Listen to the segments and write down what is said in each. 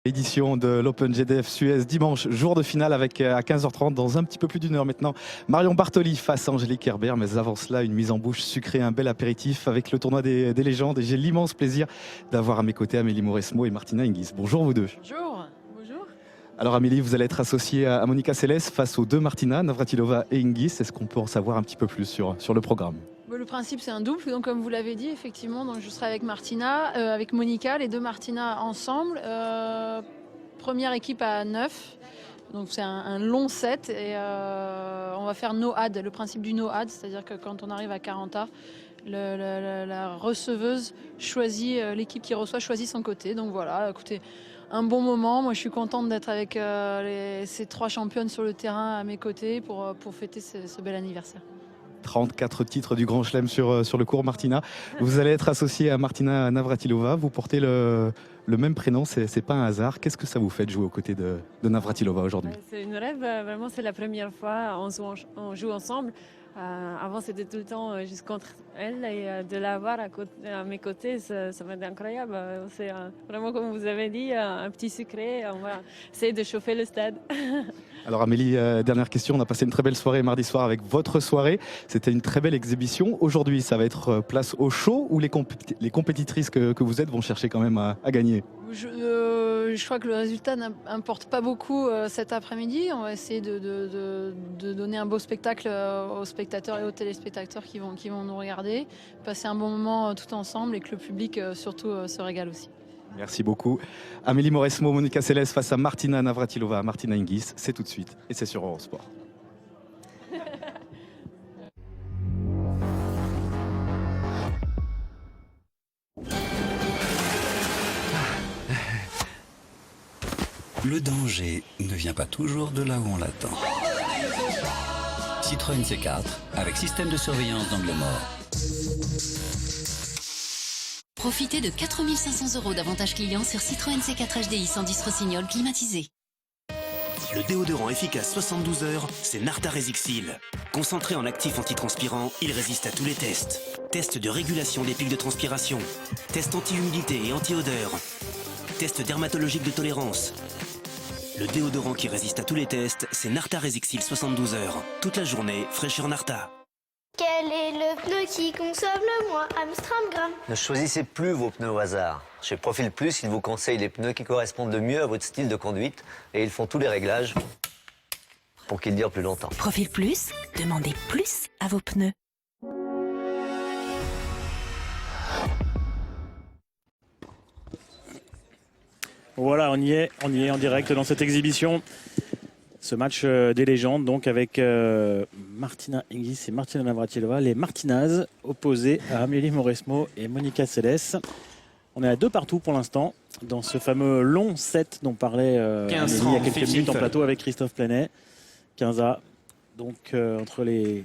Édition de l'Open GDF Suez dimanche, jour de finale avec à 15h30 dans un petit peu plus d'une heure maintenant. Marion Bartoli face à Angélique Kerber, mais avant cela une mise en bouche sucrée, un bel apéritif avec le tournoi des légendes. Et j'ai l'immense plaisir d'avoir à mes côtés Amélie Mauresmo et Martina Hingis. Bonjour vous deux. Bonjour. Bonjour. Alors Amélie, vous allez être associée à Monica Seles face aux deux Martina, Navratilova et Hingis. Est-ce qu'on peut en savoir un petit peu plus sur le programme ? Le principe c'est un double, donc comme vous l'avez dit effectivement, donc je serai avec Martina, avec Monica, les deux Martina ensemble. Première équipe à 9, donc c'est un long set et on va faire no ad, le principe du no ad, c'est-à-dire que quand on arrive à 40A, la receveuse choisit, l'équipe qui reçoit choisit son côté. Donc voilà, écoutez, un bon moment. Moi je suis contente d'être avec ces trois championnes sur le terrain à mes côtés pour fêter ce bel anniversaire. 34 titres du Grand Chelem sur le court, Martina. Vous allez être associée à Martina Navratilova. Vous portez le même prénom, c'est pas un hasard. Qu'est-ce que ça vous fait de jouer aux côtés de Navratilova aujourd'hui ? C'est une rêve, vraiment c'est la première fois on joue ensemble. Avant c'était tout le temps juste contre elle et de l'avoir à mes côtés, ça va être incroyable. C'est vraiment comme vous avez dit, un petit secret. On va essayer de chauffer le stade. Alors Amélie, dernière question, on a passé une très belle soirée mardi soir avec votre soirée. C'était une très belle exhibition. Aujourd'hui, ça va être place au show ou les compétitrices que vous êtes vont chercher quand même à gagner ? Je crois que le résultat n'importe pas beaucoup cet après-midi. On va essayer de donner un beau spectacle aux spectateurs et aux téléspectateurs qui vont nous regarder, passer un bon moment tout ensemble et que le public surtout se régale aussi. Merci beaucoup. Amélie Mauresmo, Monica Seles face à Martina Navratilova, Martina Hingis. C'est tout de suite et c'est sur Eurosport. Le danger ne vient pas toujours de là où on l'attend. Citroën C4 avec système de surveillance d'angle mort. Profitez de 4 500 € d'avantages clients sur Citroën C4 HDI 110 Rossignol climatisé. Le déodorant efficace 72 heures, c'est Narta Resixil. Concentré en actif antitranspirant, il résiste à tous les tests. Test de régulation des pics de transpiration, test anti-humidité et anti-odeur, test dermatologique de tolérance. Le déodorant qui résiste à tous les tests, c'est Narta Resixil 72 heures. Toute la journée, fraîcheur Narta. Quel est le pneu qui consomme le moins Amstramgram? Ne choisissez plus vos pneus au hasard. Chez Profil Plus, ils vous conseillent les pneus qui correspondent le mieux à votre style de conduite et ils font tous les réglages pour qu'ils durent plus longtemps. Profil Plus, demandez plus à vos pneus. Voilà, on y est en direct dans cette exhibition. Ce match des légendes, donc avec Martina Hingis et Martina Navratilova, les Martinazes opposées à Amélie Mauresmo et Monica Seles. On est à 2 partout pour l'instant, dans ce fameux long set dont parlait Amélie il y a quelques minutes en plateau avec Christophe Plenet. 15A, donc entre les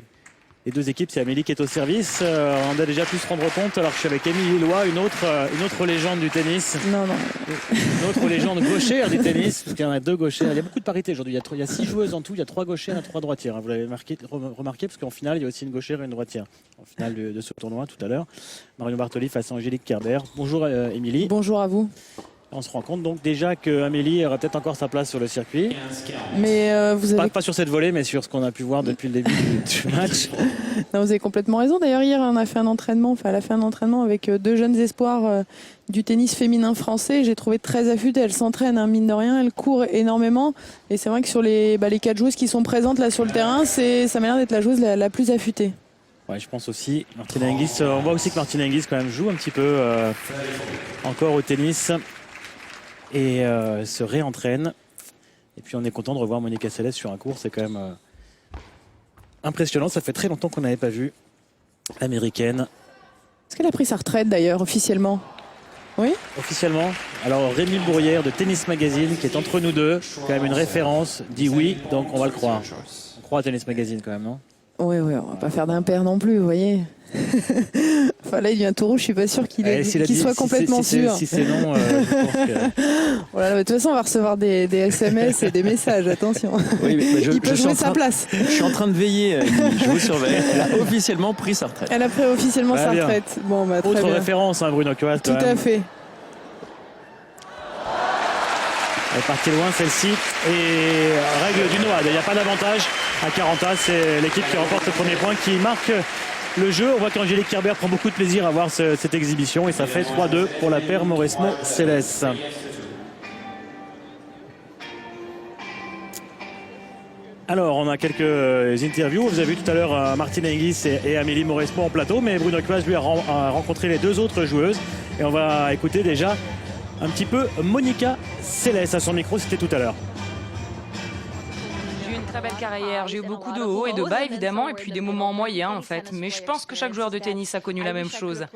deux équipes, c'est Amélie qui est au service. On a déjà pu se rendre compte, alors que je suis avec Émilie Lois, une autre légende du tennis. Non. Une autre légende gauchère du tennis, parce qu'il y en a 2 gauchères. Il y a beaucoup de parité aujourd'hui. Il y a 6 joueuses en tout, il y a 3 gauchères et 3 droitières. Vous l'avez remarqué, parce qu'en finale, il y a aussi une gauchère et une droitière. En finale de ce tournoi, tout à l'heure. Marion Bartoli face à Angélique Kerber. Bonjour Émilie. Bonjour à vous. On se rend compte donc déjà qu'Amélie aura peut-être encore sa place sur le circuit. Mais vous avez... pas sur cette volée, mais sur ce qu'on a pu voir depuis le début du match. Non, vous avez complètement raison. D'ailleurs, hier, elle a fait un entraînement avec 2 jeunes espoirs du tennis féminin français. J'ai trouvé très affûtée. Elle s'entraîne, hein, mine de rien. Elle court énormément. Et c'est vrai que sur les 4 joueuses qui sont présentes là sur le terrain, ça m'a l'air d'être la joueuse la plus affûtée. Ouais, je pense aussi. Martina Hingis, on voit aussi que Martina Hingis quand même joue un petit peu encore au tennis. Et se réentraîne. Et puis on est content de revoir Monica Seles sur un court. C'est quand même impressionnant. Ça fait très longtemps qu'on n'avait pas vu l'américaine. Est-ce qu'elle a pris sa retraite d'ailleurs officiellement? Oui. Officiellement. Alors Rémi Bourrière de Tennis Magazine, qui est entre nous deux, quand même une référence, dit oui, donc on va le croire. On croit à Tennis Magazine quand même, non? Oui, on va pas faire d'impair non plus, vous voyez. Enfin là, il vient tout rouge, je suis pas sûr qu'il soit complètement sûr. Si c'est non, je pense que... Voilà, de toute façon, on va recevoir des SMS et des messages, attention. Oui, mais il peut jouer sa place. Je suis en train de veiller, je vous surveille. Elle a officiellement pris sa retraite. Elle a pris officiellement sa retraite. Bon, très autre bien. référence, hein, Bruno Coas. Tout à fait. Elle est partie loin celle-ci. Et règle du Noah. Il n'y a pas d'avantage. À 40 ans, c'est l'équipe qui remporte le premier point qui marque le jeu. On voit qu'Angélique Kerber prend beaucoup de plaisir à voir cette exhibition. Et ça fait 3-2 pour la paire Mauresmo-Céleste. Alors, on a quelques interviews. Vous avez vu tout à l'heure Martina Hingis et Amélie Mauresmo en plateau, mais Bruno Claes lui a rencontré les deux autres joueuses. Et on va écouter déjà un petit peu Monica Seles à son micro, c'était tout à l'heure. J'ai eu une très belle carrière, j'ai eu beaucoup de hauts et de bas évidemment, et puis des moments moyens en fait. Mais je pense que chaque joueur de tennis a connu la même chose.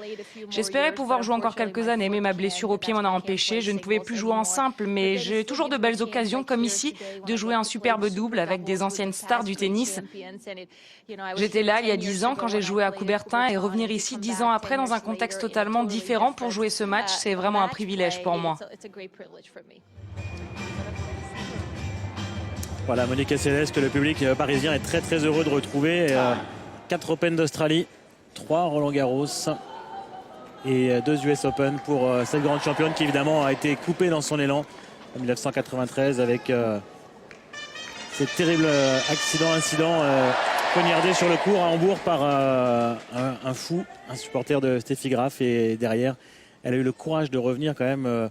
J'espérais pouvoir jouer encore quelques années, mais ma blessure au pied m'en a empêché. Je ne pouvais plus jouer en simple, mais j'ai toujours de belles occasions, comme ici, de jouer un superbe double avec des anciennes stars du tennis. J'étais là il y a 10 ans quand j'ai joué à Coubertin, et revenir ici 10 ans après dans un contexte totalement différent pour jouer ce match, c'est vraiment un privilège pour moi. Voilà, Monica Seles que le public parisien est très très heureux de retrouver. 4 Open d'Australie, 3 Roland Garros et 2 US Open pour cette grande championne qui évidemment a été coupée dans son élan en 1993 avec ce terrible incident poignardé sur le court à Hambourg par un fou, un supporter de Steffi Graf, et derrière elle a eu le courage de revenir quand même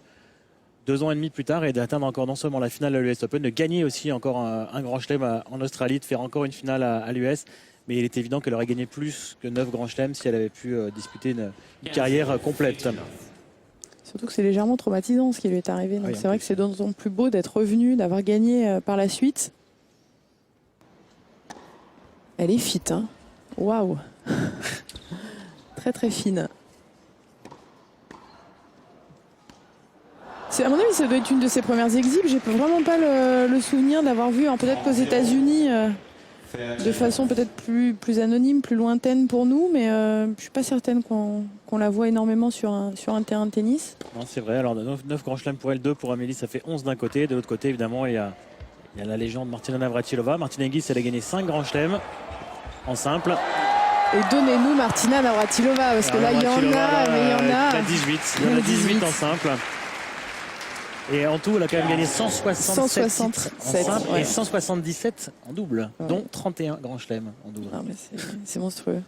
2 ans et demi plus tard et d'atteindre encore non seulement la finale de l'US Open, de gagner aussi encore un grand chelem en Australie, de faire encore une finale à l'US. Mais il est évident qu'elle aurait gagné plus que 9 grands chelems si elle avait pu disputer une carrière complète. Surtout que c'est légèrement traumatisant ce qui lui est arrivé. Donc c'est vrai que c'est d'autant plus beau d'être revenu, d'avoir gagné par la suite. Elle est fit, hein. Waouh. Très très fine. À mon avis, ça doit être une de ses premières exhibs. J'ai vraiment pas le souvenir d'avoir vu, peut-être qu'aux États-Unis, de façon peut-être plus anonyme, plus lointaine pour nous, mais je suis pas certaine qu'on la voit énormément sur un terrain de tennis. Non, c'est vrai. Alors 9 grands chelems pour elle, 2 pour Amélie, ça fait 11 d'un côté. De l'autre côté, évidemment, il y a la légende Martina Navratilova. Martina Hingis, elle a gagné 5 grands chelems en simple. Et donnez-nous Martina Navratilova, parce que là, il y en a, mais il y en a. Il y en a 18. Il y en a 18 en simple. Et en tout, elle a quand même gagné 167 titres en simple et 177 en double, dont 31 grands chelems en double. Ah, c'est monstrueux.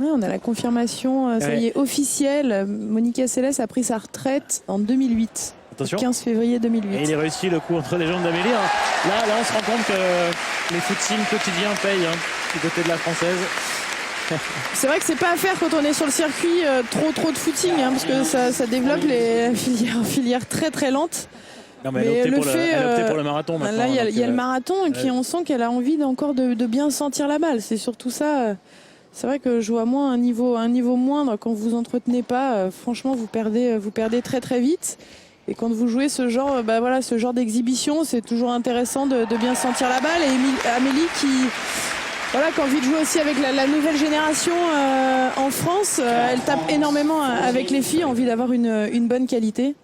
Ouais, on a la confirmation, ça y est, officielle. Monica Seles a pris sa retraite en 2008. Attention. 15 février 2008. Et il a réussi le coup entre les jambes d'Amélie. Là, on se rend compte que les footings quotidiens payent du côté de la Française. C'est vrai que c'est pas à faire quand on est sur le circuit, trop de footing, parce que ça développe les filières très très lentes. Non, mais elle a opté pour le marathon maintenant. Là, il y a le marathon, et puis on sent qu'elle a envie encore de bien sentir la balle. C'est surtout ça. C'est vrai que je vois moins un niveau moindre quand vous entretenez pas. Franchement, vous perdez très très vite. Et quand vous jouez ce genre d'exhibition, c'est toujours intéressant de bien sentir la balle. Et Amélie qui a envie de jouer aussi avec la nouvelle génération en France. Elle tape énormément avec les filles, envie d'avoir une bonne qualité.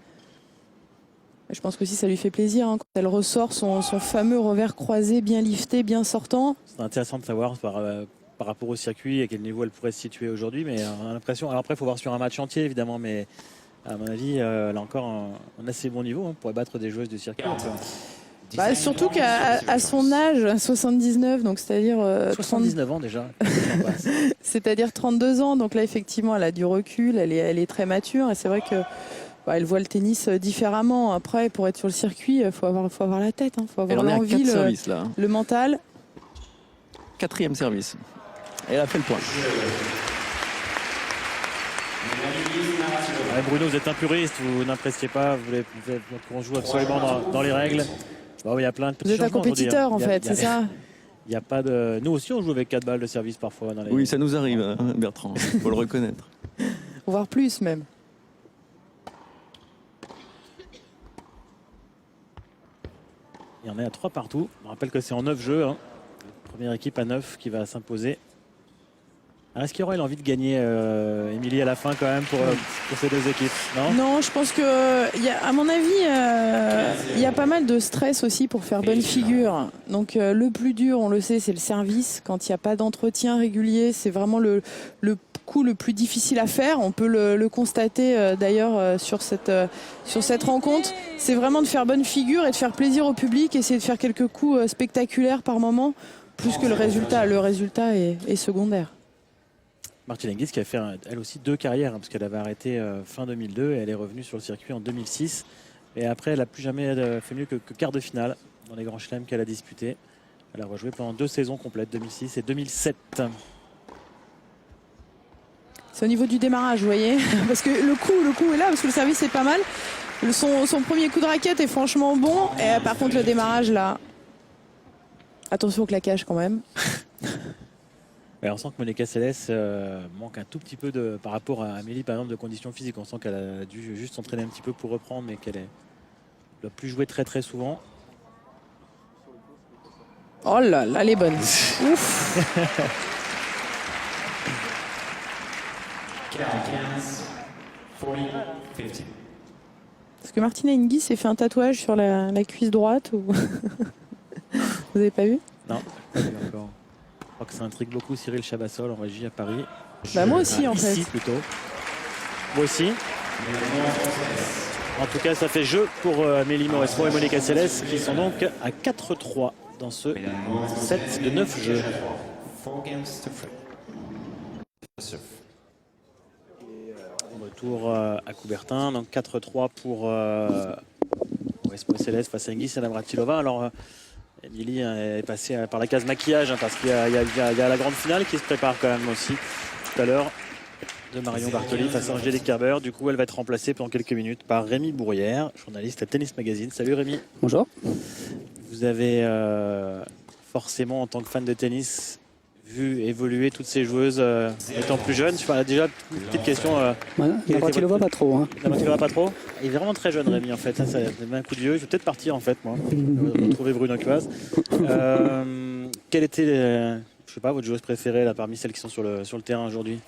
Je pense que aussi ça lui fait plaisir quand elle ressort son fameux revers croisé, bien lifté, bien sortant. C'est intéressant de savoir par rapport au circuit à quel niveau elle pourrait se situer aujourd'hui. Mais on a l'impression. Alors après, il faut voir sur un match entier évidemment, mais à mon avis, elle a encore un assez bon niveau pour battre des joueuses du circuit. Surtout qu'à son âge, 79, donc c'est-à-dire 79 ans déjà. C'est-à-dire 32 ans. Donc là, effectivement, elle a du recul, elle est très mature. Et c'est vrai que elle voit le tennis différemment. Après, pour être sur le circuit, il faut avoir la tête, faut avoir l'envie, le mental. 4e service. Et elle a fait le point. Bruno, vous êtes un puriste, vous n'appréciez pas, vous voulez qu'on joue absolument dans les règles. Bon, il y a plein de petits vous êtes un compétiteur en fait, c'est ça. Il n'y a pas de. Nous aussi, on joue avec 4 balles de service parfois. Oui, ça nous arrive, Bertrand. Il faut le reconnaître. Voire plus même. Il y en a à 3 partout. On rappelle que c'est en 9 jeux. Première équipe à 9 qui va s'imposer. Alors, est-ce qu'il y aura l'envie de gagner, Émilie, à la fin quand même pour ces deux équipes? Non, je pense que, à mon avis, il y a pas mal de stress aussi pour faire bonne figure. Donc le plus dur, on le sait, c'est le service. Quand il n'y a pas d'entretien régulier, c'est vraiment le coup le plus difficile à faire. On peut le constater d'ailleurs sur cette rencontre. C'est vraiment de faire bonne figure et de faire plaisir au public, essayer de faire quelques coups spectaculaires par moment, plus que le résultat. Le résultat est secondaire. Martine Hingis qui a fait elle aussi 2 carrières, hein, parce qu'elle avait arrêté fin 2002 et elle est revenue sur le circuit en 2006. Et après, elle n'a plus jamais fait mieux que quart de finale dans les grands chelems qu'elle a disputés. Elle a rejoué pendant 2 saisons complètes, 2006 et 2007. C'est au niveau du démarrage, vous voyez, parce que le coup est là, parce que le service est pas mal. Son premier coup de raquette est franchement bon. Et par contre, le démarrage, là, attention au claquage quand même. Ouais, on sent que Monica Seles manque un tout petit peu par rapport à Amélie, par exemple, de conditions physiques. On sent qu'elle a dû juste s'entraîner un petit peu pour reprendre, mais qu'elle ne doit plus jouer très très souvent. Oh là là, elle est bonne. Ouf. 45, 40, 50. Est-ce que Martina Hingis s'est fait un tatouage sur la cuisse droite ou... Vous avez pas vu? Non, pas vu encore. Je crois que ça intrigue beaucoup Cyril Chabassol en régie à Paris. Bah moi aussi en fait. Ici plutôt. Moi aussi. En tout cas, ça fait jeu pour Amélie Mauresmo et Monica Seles qui sont donc à 4-3 dans ce set de 9 jeux. Retour à Coubertin, donc 4-3 pour Mauresmo et Seles face à Hingis et Navratilova. Alors Émilie est passée par la case maquillage, hein, parce qu'il y a la grande finale qui se prépare quand même aussi tout à l'heure de Marion Bartoli face à Angélique Kerber. Du coup, elle va être remplacée pendant quelques minutes par Rémi Bourrière, journaliste à Tennis Magazine. Salut Rémi. Bonjour. Vous avez forcément, en tant que fan de tennis, vu évoluer toutes ces joueuses étant plus jeunes. Déjà, une petite question. Navratilova pas trop. Hein. Navratilova pas trop. Il est vraiment très jeune, Rémi, en fait. Ça met un coup de vieux. Je vais peut-être partir, en fait, moi. Retrouver Bruno Quaz. Quelle était, je sais pas, votre joueuse préférée là, parmi celles qui sont sur le terrain aujourd'hui?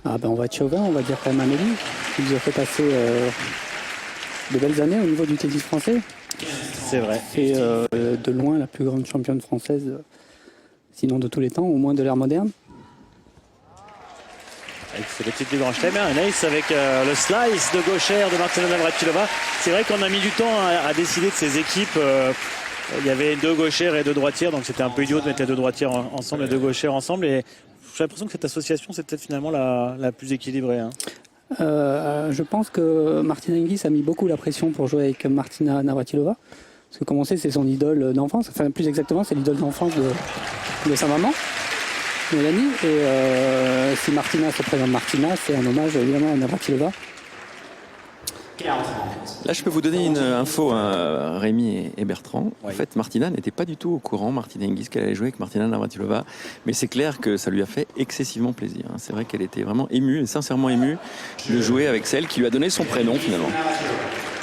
On va être chauvin, on va dire quand même Amélie, qui nous a fait passer de belles années au niveau du tennis français. C'est vrai. Et de loin la plus grande championne française, sinon de tous les temps, au moins de l'ère moderne. Avec ce petit du grand chelem, un ace avec le slice de gauchère de Martina Navratilova. C'est vrai qu'on a mis du temps à décider de ces équipes. Il y avait 2 gauchères et 2 droitières, donc c'était un peu idiot de mettre les 2 droitières ensemble et 2 gauchères ensemble. Et j'ai l'impression que cette association, c'est peut-être finalement la plus équilibrée. Hein. Je pense que Martina Hingis a mis beaucoup la pression pour jouer avec Martina Navratilova. Parce que comme on sait, c'est son idole d'enfance. Enfin, plus exactement, c'est l'idole d'enfance de sa maman, Mélanie. Et si Martina se présente Martina, c'est un hommage évidemment à Navratilova. Là, je peux vous donner une info, hein, Rémi et Bertrand. En fait, Martina n'était pas du tout au courant, Martina Hingis, qu'elle allait jouer avec Martina Navratilova. Mais c'est clair que ça lui a fait excessivement plaisir. C'est vrai qu'elle était vraiment émue, sincèrement émue, de jouer avec celle qui lui a donné son prénom, finalement.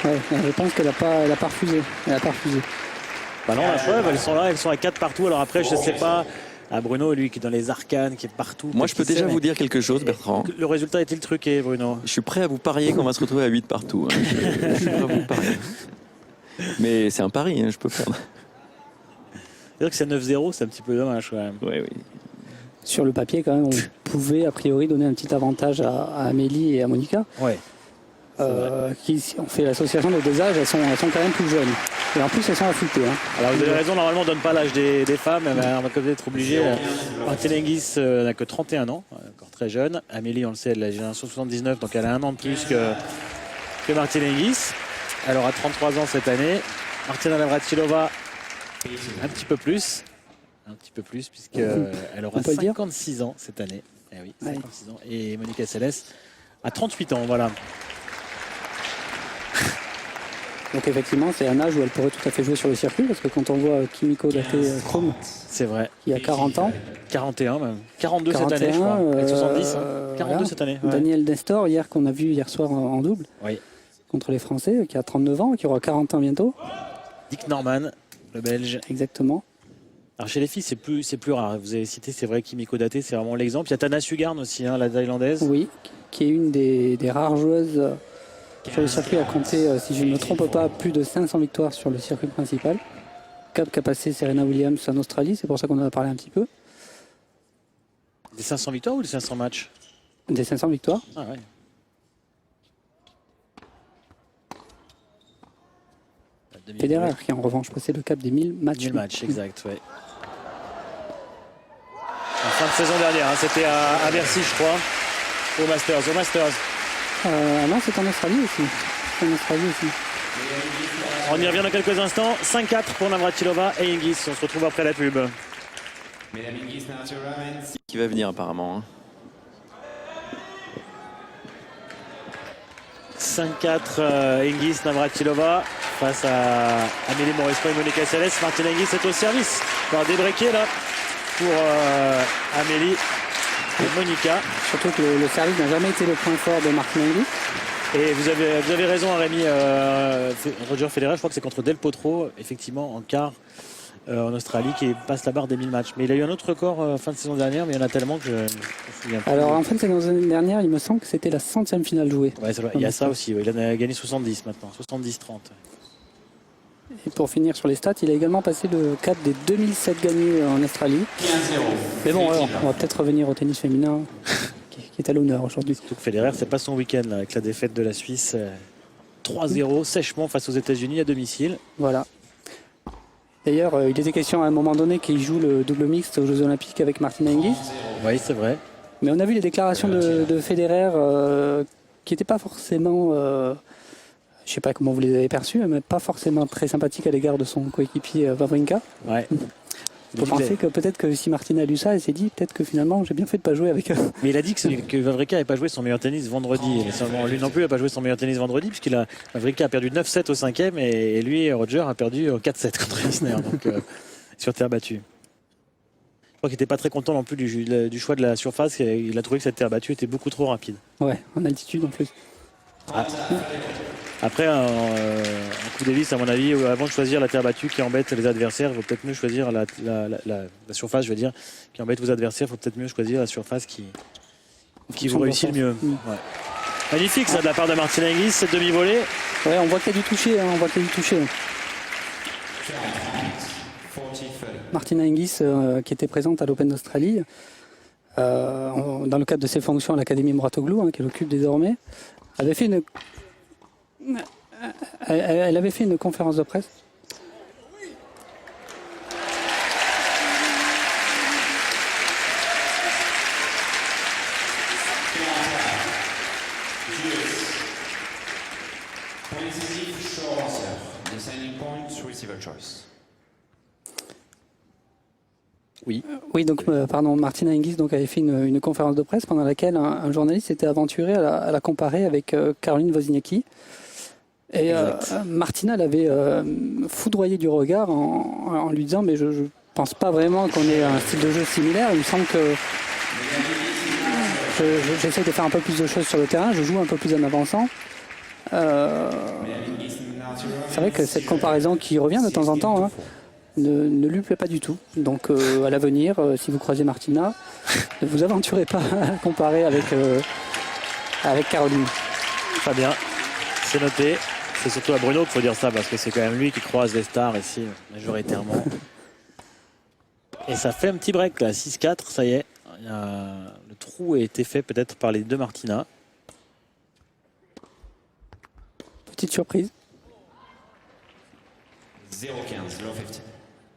Ouais, je pense qu'elle n'a pas refusé. Elle n'a pas refusé. Bah non, la preuve, elles sont là, elles sont à 4 partout. Alors après, je ne sais pas... Bruno, lui qui est dans les arcanes, qui est partout. Moi, je peux déjà vous dire quelque chose, Bertrand. Le résultat est-il truqué, Bruno? Je suis prêt à vous parier qu'on va se retrouver à 8 partout. Hein. Je suis prêt à vous parier. Mais c'est un pari, hein, je peux perdre. C'est-à-dire que c'est 9-0, c'est un petit peu dommage quand même. Oui. Sur le papier, quand même, on pouvait a priori donner un petit avantage à Amélie et à Monica. Ouais. Qui ont fait l'association des 2 âges, elles sont quand même plus jeunes. Et en plus, elles sont affûtées. Hein. Alors vous avez raison, normalement on ne donne pas l'âge des femmes, mais on va peut-être être obligé. Martina Hingis n'a que 31 ans, encore très jeune. Amélie, on le sait, elle est de la génération 79, donc elle a 1 an de plus que Martina Hingis. Elle aura 33 ans cette année. Martina Navratilova, un petit peu plus, puisqu'elle aura 56 ans cette année. Eh oui, 56 ans. Et Monica Seles a 38 ans, voilà. Donc effectivement, c'est un âge où elle pourrait tout à fait jouer sur le circuit, parce que quand on voit Kimiko Date-Chrome, c'est vrai, qui a 40 ans, 41 même, 42 cette année, je crois, avec 70, 42 voilà. Cette année. Ouais. Daniel Nestor, qu'on a vu hier soir en double, contre les Français, qui a 39 ans, qui aura 40 ans bientôt. Dick Norman, le Belge. Exactement. Alors chez les filles, c'est plus rare. Vous avez cité, c'est vrai, Kimiko Date, c'est vraiment l'exemple. Il y a Tana Sugarn aussi, hein, la thaïlandaise. Oui, qui est une des rares joueuses sur le circuit à compter, si je ne me trompe pas, plus de 500 victoires sur le circuit principal. Cap qu'a passé Serena Williams en Australie, c'est pour ça qu'on en a parlé un petit peu. Des 500 victoires ou des 500 matchs? Des 500 victoires. Ah ouais. Federer qui en revanche passé le cap des 1000 matchs. 1000 matchs, exact, ouais. En fin de saison dernière, hein, c'était à Bercy, je crois, au Masters. Non, c'est en Australie aussi. On y revient dans quelques instants. 5-4 pour Navratilova et Hingis. On se retrouve après la pub. Qui va venir apparemment. Hein. 5-4 Hingis, Navratilova face à Amélie Mauresco et Monica Seles. Martina Hingis est au service. On va débreaker là pour Amélie et Monica. Surtout que le service n'a jamais été le point fort de Martina Hingis. Et vous avez raison, Rémi. Roger Federer, je crois que c'est contre Del Potro, effectivement, en quart en Australie, qui passe la barre des 1000 matchs. Mais il a eu un autre record fin de saison dernière, mais il y en a tellement que je me souviens plus. Alors en fin de saison dernière, il me semble que c'était la 100e finale jouée. Ouais, il y a ça aussi. Ouais. Il en a gagné 70 maintenant, 70-30. Et pour finir sur les stats, il a également passé le cap des 2007 gagnés en Australie. Mais bon, alors, on va peut-être revenir au tennis féminin. Qui est à l'honneur aujourd'hui. Surtout que Federer, c'est pas son week-end là, avec la défaite de la Suisse 3-0 sèchement face aux États-Unis à domicile. Voilà. D'ailleurs, il était question à un moment donné qu'il joue le double mixte aux Jeux Olympiques avec Martina Hingis. Oui, c'est vrai. Mais on a vu les déclarations de Federer qui n'étaient pas forcément, je sais pas comment vous les avez perçues, mais pas forcément très sympathiques à l'égard de son coéquipier Wawrinka. Ouais. Il faut penser que peut-être que si Martina a lu ça, elle s'est dit peut-être que finalement j'ai bien fait de pas jouer avec eux. Mais il a dit que Wawrinka n'avait pas joué son meilleur tennis vendredi. Et lui non plus n'a pas joué son meilleur tennis vendredi, Wawrinka a perdu 9-7 au 5e et lui, Roger, a perdu 4-7 contre Isner, donc sur terre battue. Je crois qu'il n'était pas très content non plus du choix de la surface. Il a trouvé que cette terre battue était beaucoup trop rapide. Ouais, en altitude en plus. Ah. Après, un coup Davis, à mon avis, avant de choisir la terre battue qui embête les adversaires, il vaut peut-être mieux choisir la surface, je veux dire, qui embête vos adversaires. Il faut peut-être mieux choisir la surface qui vous réussit le mieux. Ouais. Magnifique ça de la part de Martina Hingis, cette demi-volée. Ouais, on voit qu'il y a du toucher. Martina Hingis, qui était présente à l'Open d'Australie, dans le cadre de ses fonctions à l'Académie Mouratoglou, qu'elle occupe désormais, elle avait fait une conférence de presse. Oui, donc Martina Hingis avait fait une conférence de presse pendant laquelle un journaliste s'était aventuré à la comparer avec Caroline Wozniacki. Et Martina l'avait foudroyé du regard en lui disant mais je pense pas vraiment qu'on ait un style de jeu similaire. Il me semble que j'essaie de faire un peu plus de choses sur le terrain, je joue un peu plus en avançant. C'est vrai que cette comparaison qui revient de temps en temps ne lui plaît pas du tout. Donc à l'avenir, si vous croisez Martina, ne vous aventurez pas à comparer avec Caroline. Très bien, c'est noté. C'est surtout à Bruno qu'il faut dire ça parce que c'est quand même lui qui croise les stars ici majoritairement. Et ça fait un petit break là, 6-4, ça y est. Le trou a été fait peut-être par les deux Martina. Petite surprise. 0-15, low 50.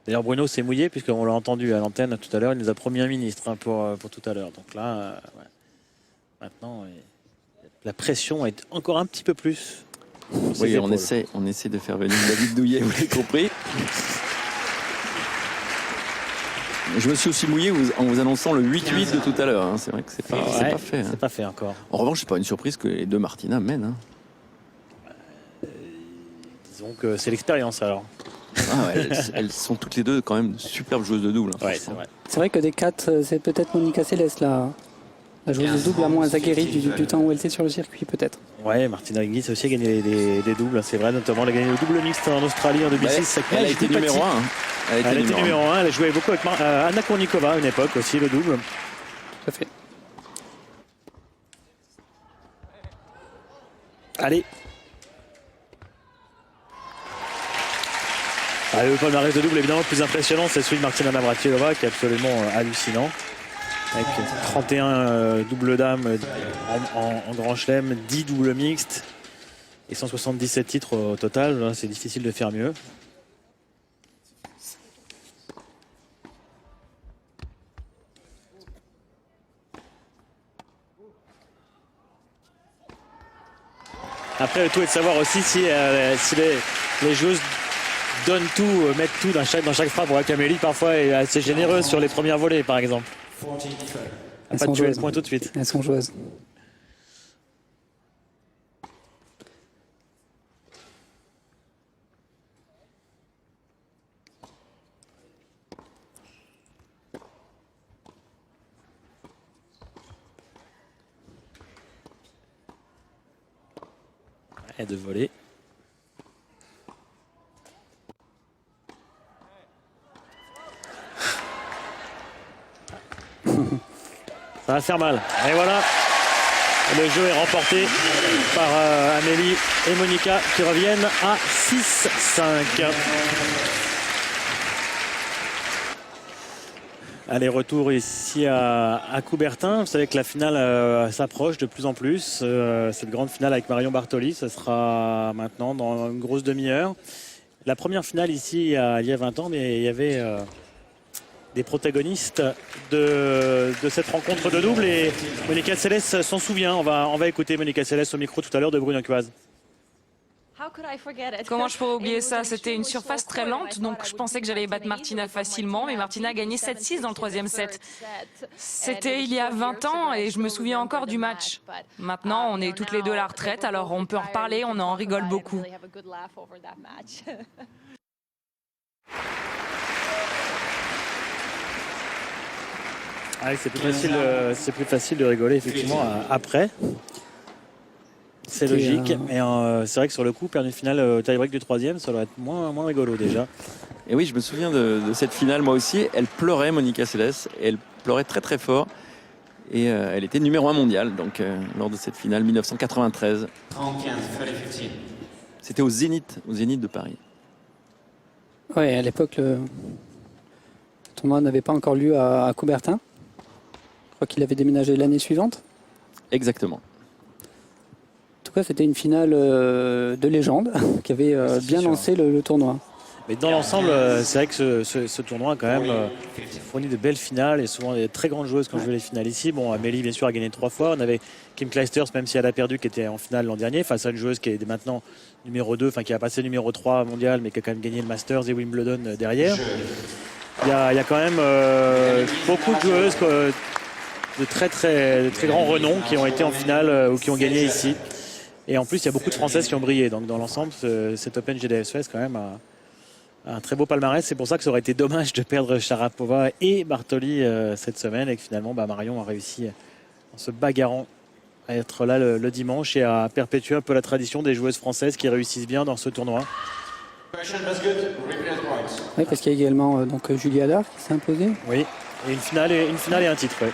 D'ailleurs Bruno s'est mouillé puisqu'on l'a entendu à l'antenne tout à l'heure, il nous a promis un ministre pour tout à l'heure. Donc là, maintenant, la pression est encore un petit peu plus. Oui, on essaie de faire venir David Douillet, vous l'avez compris. Je me suis aussi mouillé en vous annonçant le 8-8 de tout à l'heure. C'est vrai que c'est pas fait. C'est pas fait encore. En revanche, c'est pas une surprise que les deux Martina mènent. Disons que c'est l'expérience alors. Elles sont toutes les deux quand même superbes joueuses de double. Ouais, c'est vrai. C'est vrai que des 4, c'est peut-être Monica Seles La joueuse de double la moins aguerrie du temps où elle était sur le circuit, peut-être. Ouais, Martina Hingis a aussi gagné des doubles, c'est vrai, notamment elle a gagné le double mixte en Australie en 2006. Elle a été numéro 1. Elle a été numéro 1, elle a joué beaucoup avec Anna Kournikova à une époque aussi, le double. Tout à fait. Allez. Le palmarès de double évidemment le plus impressionnant, c'est celui de Martina Navratilova qui est absolument hallucinant. Avec 31 doubles dames en grand chelem, 10 doubles mixtes et 177 titres au total. C'est difficile de faire mieux. Après, le tout est de savoir aussi si les joueuses donnent tout, mettent tout dans chaque frappe. On voit qu'Amélie parfois est assez généreuse sur les premières volées, par exemple. Elles pas sont de tuer le joueuses. point tout de suite. Elles sont joueuses. Et de voler. Ça va faire mal. Et voilà, le jeu est remporté par Amélie et Monica qui reviennent à 6-5. Allez, retour ici à Coubertin. Vous savez que la finale s'approche de plus en plus. Cette grande finale avec Marion Bartoli, ce sera maintenant dans une grosse demi-heure. La première finale ici il y a 20 ans, mais il y avait des protagonistes de cette rencontre de double et Monica Seles s'en souvient. On va écouter Monica Seles au micro tout à l'heure de Bruno Cuaz. Comment je pourrais oublier ça? C'était une surface très lente, donc je pensais que j'allais battre Martina facilement, mais Martina a gagné 7-6 dans le troisième set. C'était il y a 20 ans et je me souviens encore du match. Maintenant, on est toutes les deux à la retraite, alors on peut en reparler, on en rigole beaucoup. C'est plus facile de rigoler effectivement après. C'est logique, mais c'est vrai que sur le coup, perdre une finale au tie-break du troisième, ça doit être moins rigolo déjà. Et oui, je me souviens de cette finale moi aussi. Elle pleurait, Monica Seles, et elle pleurait très très fort. Et elle était numéro 1 mondial donc, lors de cette finale 1993. C'était au Zénith de Paris. Oui, à l'époque, le tournoi n'avait pas encore lieu à Coubertin. Je crois qu'il avait déménagé l'année suivante. Exactement. En tout cas, c'était une finale de légende qui avait bien lancé le tournoi. Mais dans l'ensemble, c'est vrai que ce tournoi a quand même fourni de belles finales et souvent des très grandes joueuses quand je vois les finales ici. Bon, Amélie, bien sûr, a gagné 3 fois. On avait Kim Clijsters, même si elle a perdu, qui était en finale l'an dernier, face à une joueuse qui est maintenant numéro 2, enfin qui a passé numéro 3 mondial, mais qui a quand même gagné le Masters et Wimbledon derrière. Il y a quand même beaucoup de joueuses de très grand renom qui ont été en finale ou qui ont gagné ici. Et en plus, il y a beaucoup de Françaises qui ont brillé. Donc dans l'ensemble, cet Open GDF Suez quand même a un très beau palmarès. C'est pour ça que ça aurait été dommage de perdre Sharapova et Bartoli cette semaine et que finalement Marion a réussi en se bagarrant à être là le dimanche et à perpétuer un peu la tradition des joueuses françaises qui réussissent bien dans ce tournoi. Oui, parce qu'il y a également Julie Haddard qui s'est imposée. Oui, et une finale et un titre. Ouais.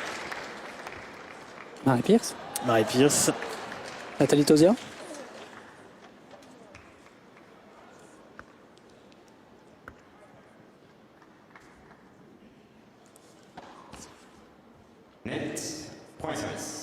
Marie Pierce. Nathalie Tauziat. Net, point service.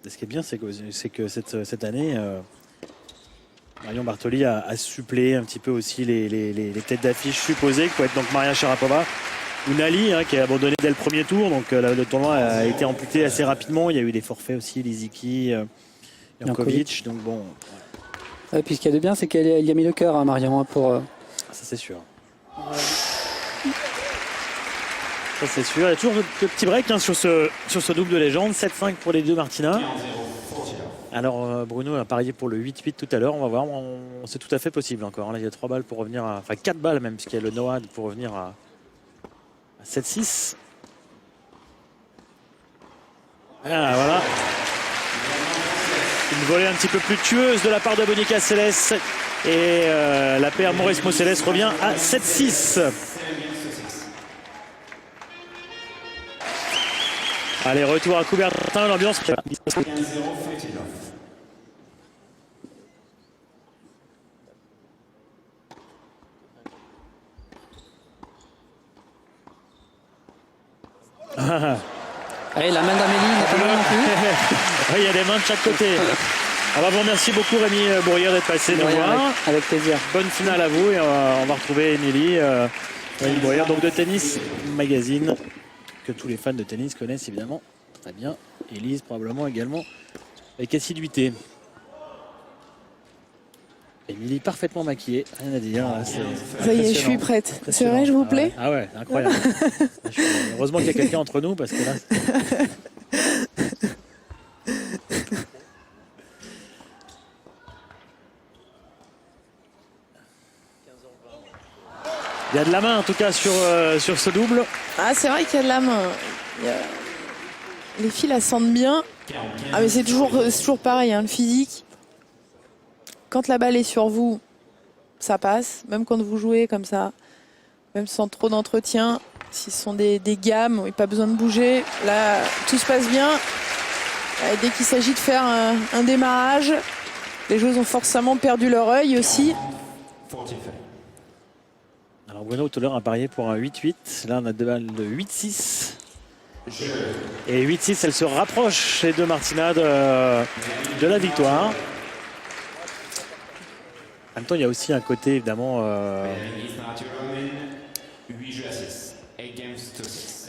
Ce qui est bien, c'est que cette année, Marion Bartoli a suppléé un petit peu aussi les têtes d'affiche supposées, qui peut être donc Maria Sharapova ou Nali, qui a abandonné dès le premier tour. Donc le tournoi a été amputé assez rapidement. Il y a eu des forfaits aussi, Lisicki, Jankovic. Donc bon. Et puis ce qu'il y a de bien, c'est qu'elle y a mis le cœur, hein, Marion, hein, pour... Ça c'est sûr. Ça c'est sûr. Il y a toujours de petits breaks hein, sur ce double de légende. 7-5 pour les deux Martina. Alors Bruno a parié pour le 8-8 tout à l'heure. On va voir. C'est tout à fait possible encore. Là, il y a 3 balles pour revenir à... Enfin 4 balles même, puisqu'il y a le Noah pour revenir à 7-6. Ah, voilà. Une volée un petit peu plus tueuse de la part de Monica Seles. Et la paire Mauresmo Seles revient à 7-6. Allez, retour à Coubertin, l'ambiance. Allez, la main d'Amélie n'est pas mal non plus. Oui, il y a des mains de chaque côté. On va vous remercier beaucoup Rémi Bourrière d'être passé nous voir. Avec plaisir. Bonne finale à vous et on va retrouver Émilie Bourrière, donc de Tennis Magazine, que tous les fans de tennis connaissent évidemment très bien. Et lisent probablement également avec assiduité. Émilie parfaitement maquillée, rien à dire. Là, ça y est, je suis prête. C'est vrai, je vous plais? Ah ouais, incroyable. Heureusement qu'il y a quelqu'un entre nous parce que là... Il y a de la main en tout cas sur ce double. Ah, c'est vrai qu'il y a de la main. Les filles la sentent bien. Ah, mais c'est toujours pareil, hein, le physique. Quand la balle est sur vous, ça passe. Même quand vous jouez comme ça, même sans trop d'entretien, si ce sont des gammes, il n'y a pas besoin de bouger. Là, tout se passe bien. Dès qu'il s'agit de faire un démarrage, les joueuses ont forcément perdu leur œil aussi. Alors Bruno tout à l'heure a parié pour un 8-8. Là on a 2 balles de 8-6. Et 8-6, elle se rapproche les deux Martina de la victoire. En même temps il y a aussi un côté évidemment...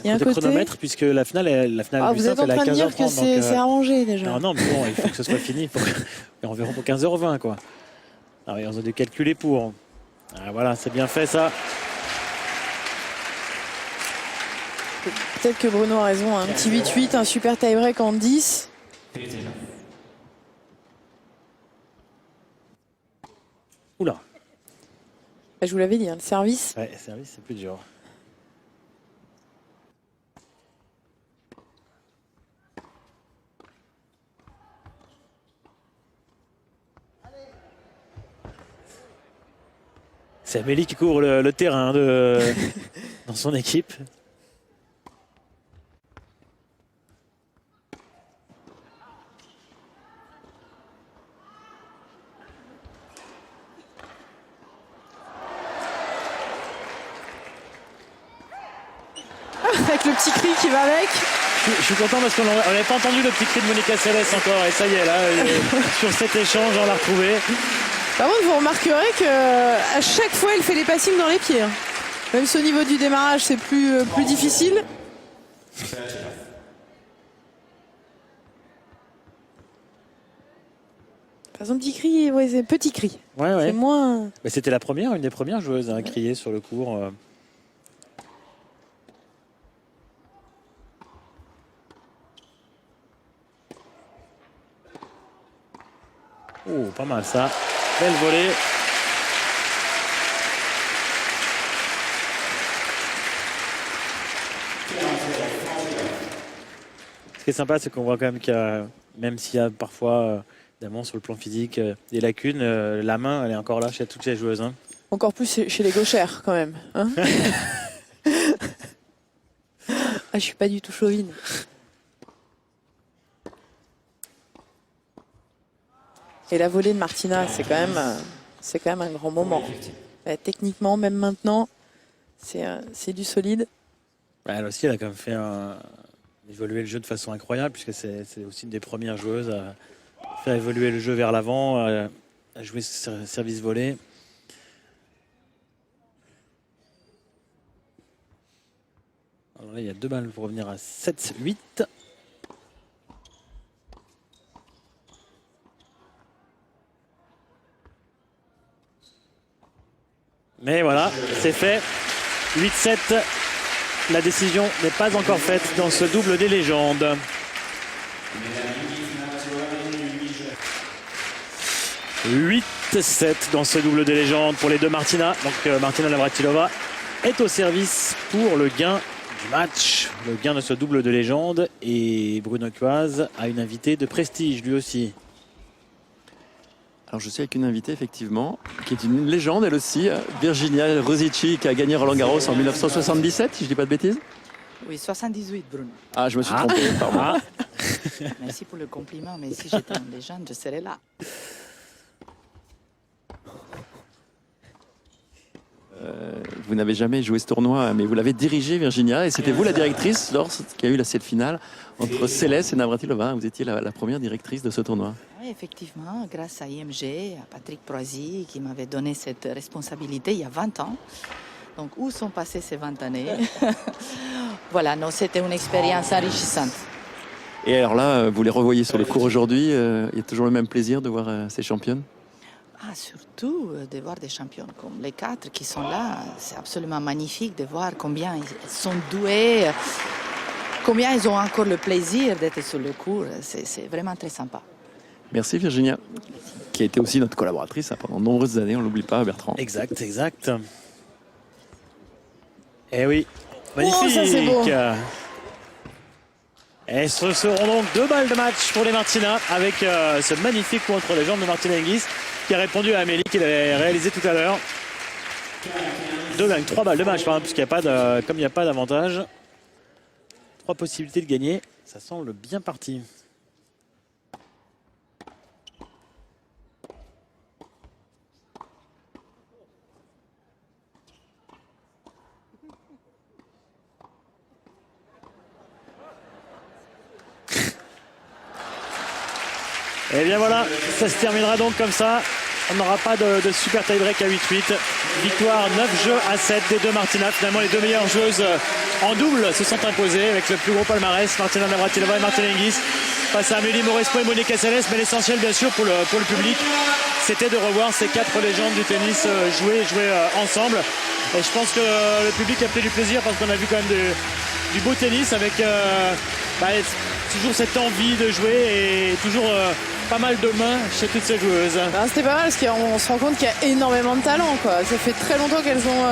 Il y a un côté chronomètre puisque la finale vous êtes en train de dire que c'est arrangé déjà. Non mais bon, il faut que ce soit fini pour environ pour 15h20 quoi. Alors, on a dû calculer pour. Ah, voilà, c'est bien fait ça. Peut-être que Bruno a raison, un petit 8-8, un super tie-break en 10. Oula. Je vous l'avais dit, hein, le service. Ouais, le service c'est plus dur. C'est Amélie qui couvre le terrain dans son équipe. Avec le petit cri qui va avec. Je suis content parce qu'on n'avait pas entendu le petit cri de Monica Seles encore. Et ça y est, là, sur cet échange, on l'a retrouvé. Par contre, vous remarquerez qu'à chaque fois, elle fait les passings dans les pieds. Hein. Même si au niveau du démarrage, c'est plus difficile. Par exemple, petit cri, ouais, c'est petit cri. Ouais, ouais. C'est moins... Mais c'était une des premières joueuses à crier sur le court. Oh, pas mal ça. Belle volée. Ce qui est sympa, c'est qu'on voit quand même qu'il y a, même s'il y a parfois, évidemment, sur le plan physique, des lacunes, la main, elle est encore là chez toutes les joueuses. Hein. Encore plus chez les gauchères, quand même. Hein. Je suis pas du tout chauvine. Et la volée de Martina, c'est quand même un grand moment. Techniquement, même maintenant, c'est du solide. Elle aussi, elle a quand même fait évoluer le jeu de façon incroyable, puisque c'est aussi une des premières joueuses à faire évoluer le jeu vers l'avant, à jouer service volé. Alors là, il y a 2 balles pour revenir à 7-8. Mais voilà, c'est fait. 8-7. La décision n'est pas encore faite dans ce double des légendes. 8-7 dans ce double des légendes pour les deux Martina. Donc Martina Navratilova est au service pour le gain du match, le gain de ce double de légende. Et Bruno Cuaz a une invitée de prestige lui aussi. Alors je suis avec une invitée effectivement, qui est une légende elle aussi, Virginia Rosici, qui a gagné Roland Garros en 1977, si je ne dis pas de bêtises. Oui, 78 Bruno. Ah, je me suis trompé, pardon. Merci pour le compliment, mais si j'étais une légende, je serais là. Vous n'avez jamais joué ce tournoi, mais vous l'avez dirigé, Virginia, et c'était vous la directrice lorsqu'il y a eu la finale entre Céleste et Navratilova. Vous étiez la première directrice de ce tournoi. Oui, effectivement, grâce à IMG, à Patrick Proisy, qui m'avait donné cette responsabilité il y a 20 ans. Donc, où sont passées ces 20 années? Voilà, non, c'était une expérience enrichissante. Et alors là, vous les revoyez sur le court aujourd'hui, il y a toujours le même plaisir de voir ces championnes? Ah, surtout de voir des champions comme les 4 qui sont là. C'est absolument magnifique de voir combien ils sont doués, combien ils ont encore le plaisir d'être sur le court. C'est vraiment très sympa. Merci Virginia, qui a été aussi notre collaboratrice pendant de nombreuses années, on ne l'oublie pas, Bertrand. Exact, exact. Eh oui, magnifique. Oh, ça c'est beau. Et ce seront donc 2 balles de match pour les Martina avec ce magnifique coup entre les jambes de Martina Hingis qui a répondu à Amélie qui l'avait réalisé tout à l'heure. 3 balles de match, puisqu'il n'y a pas de, comme il n'y a pas d'avantage. 3 possibilités de gagner, ça semble bien parti. Et bien voilà, ça se terminera donc comme ça. On n'aura pas de super tie-break à 8-8. Victoire 9 jeux à 7 des deux Martina. Finalement, les deux meilleures joueuses en double se sont imposées avec le plus gros palmarès. Martina Navratilova et Martina Hingis face à Amélie Mauresmo et Monica Seles. Mais l'essentiel, bien sûr, pour le public, c'était de revoir ces 4 légendes du tennis jouer ensemble. Et je pense que le public a pris du plaisir parce qu'on a vu quand même du beau tennis avec toujours cette envie de jouer et toujours pas mal de mains chez toutes ces joueuses. C'était pas mal parce qu'on se rend compte qu'il y a énormément de talent, quoi. Ça fait très longtemps qu'elles ont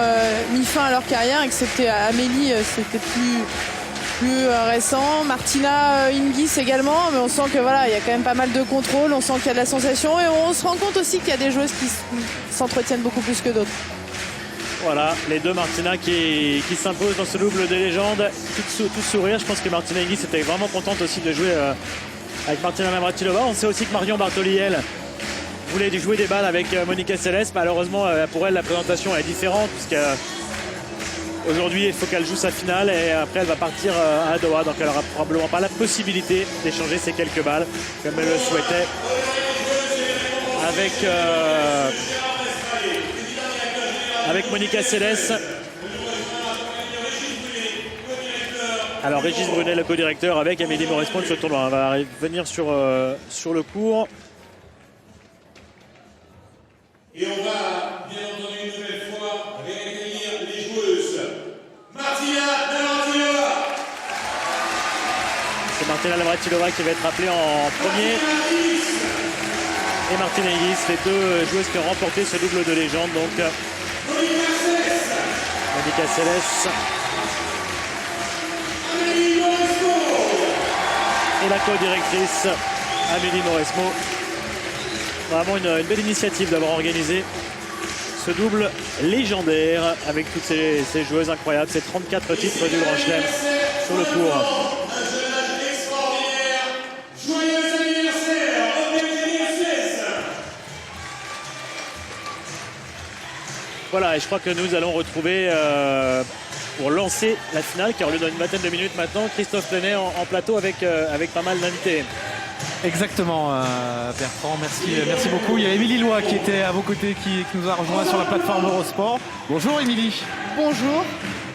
mis fin à leur carrière, excepté Amélie, c'était plus récent. Martina Hingis également, mais on sent que voilà, il y a quand même pas mal de contrôle, on sent qu'il y a de la sensation et on se rend compte aussi qu'il y a des joueuses qui s'entretiennent beaucoup plus que d'autres. Voilà, les deux Martina qui s'imposent dans ce double des légendes, tout sourire. Je pense que Martina Hingis était vraiment contente aussi de jouer avec Martina Navratilova. On sait aussi que Marion Bartoli, elle, voulait jouer des balles avec Monica Seles. Malheureusement, pour elle, la présentation est différente puisqu'aujourd'hui, il faut qu'elle joue sa finale et après, elle va partir à Doha. Donc, elle n'aura probablement pas la possibilité d'échanger ces quelques balles comme elle le souhaitait avec Monica Seles. Alors Régis Brunet, le co-directeur, avec Amélie Mauresmo de ce tournoi. On va revenir sur le cours. Et on va bien entendu une nouvelle fois réaccueillir les joueuses. Martina Navratilova. C'est Martina Navratilova qui va être appelée en premier. Et Martina Hingis, les deux joueuses qui ont remporté ce double de légende. Donc Monica Seles et la co-directrice Amélie Mauresmo. Vraiment une belle initiative d'avoir organisé ce double légendaire avec toutes ces joueuses incroyables. Ces 34 titres du Grand Chelem sur le cours. Voilà, et je crois que nous allons retrouver, pour lancer la finale, qui aura lieu dans une vingtaine de minutes maintenant, Christophe Plenet en plateau avec pas mal d'invités. Exactement, Bertrand, merci beaucoup. Il y a Émilie Loy qui était à vos côtés, qui nous a rejoint sur la plateforme Eurosport. Bonjour Émilie. Bonjour.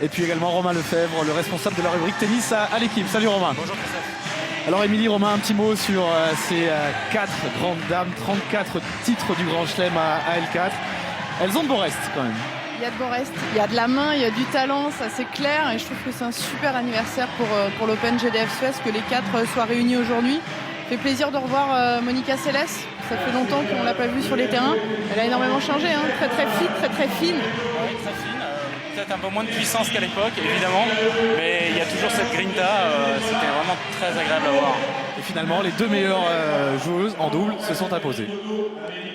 Et puis également Romain Lefebvre, le responsable de la rubrique tennis à l'équipe. Salut Romain. Bonjour Christophe. Alors Émilie, Romain, un petit mot sur ces 4 grandes dames, 34 titres du Grand Chelem à L4. Elles ont de beaux restes quand même. Il y a de beaux restes, il y a de la main, il y a du talent, ça c'est clair. Et je trouve que c'est un super anniversaire pour l'Open GDF Suez, que les 4 soient réunis aujourd'hui. Ça fait plaisir de revoir Monica Seles. Ça fait longtemps qu'on ne l'a pas vue sur les terrains. Elle a énormément changé, hein. Très très fine, très fine. Oui, très fine. Peut-être un peu moins de puissance qu'à l'époque, évidemment. Mais il y a toujours cette grinta. C'était vraiment très agréable à voir. Et finalement, les 2 meilleures joueuses en double se sont imposées.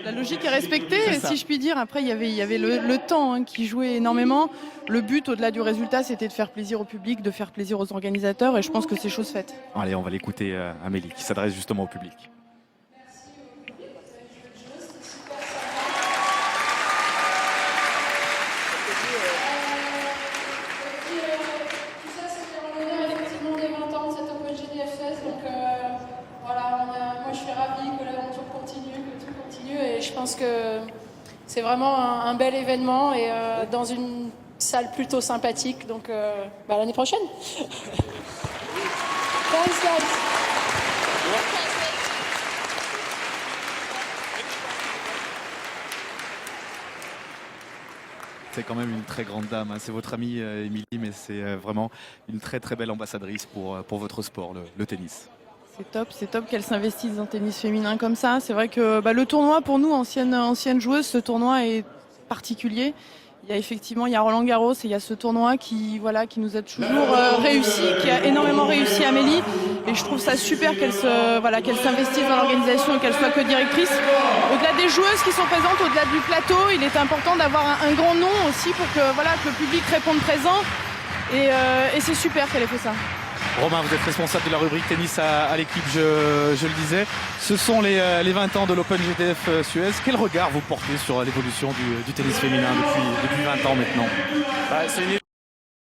La logique est respectée, si je puis dire. Après, il y avait le temps, hein, qui jouait énormément. Le but, au-delà du résultat, c'était de faire plaisir au public, de faire plaisir aux organisateurs. Et je pense que c'est chose faite. Allez, on va l'écouter, Amélie, qui s'adresse justement au public. Je pense que c'est vraiment un bel événement et dans une salle plutôt sympathique. Donc l'année prochaine. Thanks, guys. C'est quand même une très grande dame, hein. C'est votre amie Émilie, mais c'est vraiment une très très belle ambassadrice pour votre sport, le tennis. C'est top qu'elle s'investisse dans le tennis féminin comme ça. C'est vrai que le tournoi, pour nous, ancienne joueuse, ce tournoi est particulier. Il y a Roland Garros et il y a ce tournoi qui nous a toujours réussi, qui a énormément réussi Amélie. Et je trouve ça super qu'elle s'investisse dans l'organisation et qu'elle soit que directrice. Au-delà des joueuses qui sont présentes, au-delà du plateau, il est important d'avoir un grand nom aussi pour que le public réponde présent. Et c'est super qu'elle ait fait ça. Romain, vous êtes responsable de la rubrique tennis à l'équipe, je le disais. Ce sont les 20 ans de l'Open GDF Suez. Quel regard vous portez sur l'évolution du tennis féminin depuis 20 ans maintenant ? C'est une